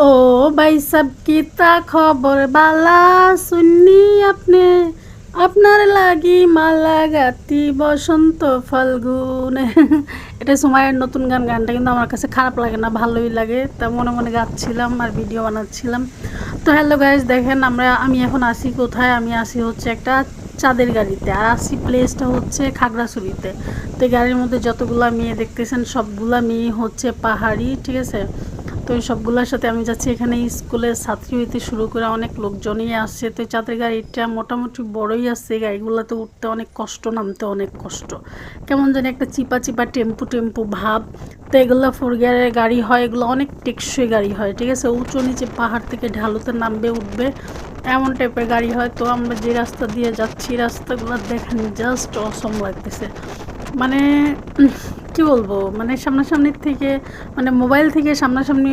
ও ভাই সাব কি তা খবর বালা শুননি আপনি আপনার লাগি মালা গাতি বসন্ত ফাল্গুন এটা সময়ের নতুন গানটা কিন্তু আমার কাছে খারাপ লাগে না, ভালোই লাগে। তা মনে মনে গাচ্ছিলাম আর ভিডিও বানাচ্ছিলাম। তো হ্যালো গাইজ, দেখেন আমি এখন আসি কোথায়। আমি আসি হচ্ছে একটা চাঁদের গাড়িতে, আর আসি প্লেসটা হচ্ছে খাগড়াছড়িতে। তো এই গাড়ির মধ্যে যতগুলা মেয়ে দেখতেছেন সবগুলা মেয়ে হচ্ছে পাহাড়ি, ঠিক আছে। তো এই সবগুলোর সাথে আমি যাচ্ছি। এখানে স্কুলের ছাত্রী হইতে শুরু করে অনেক লোকজনই আসছে। তো চাঁদের গাড়িটা মোটামুটি বড়ই আছে, গাড়িগুলোতে উঠতে অনেক কষ্ট, নামতে অনেক কষ্ট, কেমন জানি একটা চিপা চিপা টেম্পু ভাব। তো এগুলো 4 গিয়ারের গাড়ি হয়, এগুলো অনেক টেকসই গাড়ি হয়, ঠিক আছে। উঁচু নিচে পাহাড় থেকে ঢালুতে নামবে উঠবে এমন টাইপের গাড়ি হয়। তো আমরা যে রাস্তা দিয়ে যাচ্ছি রাস্তাগুলো দেখেন জাস্ট অসম লাগতেছে। মানে কি বলবো, মানে সামনাসামনির থেকে, মানে মোবাইল থেকে সামনাসামনি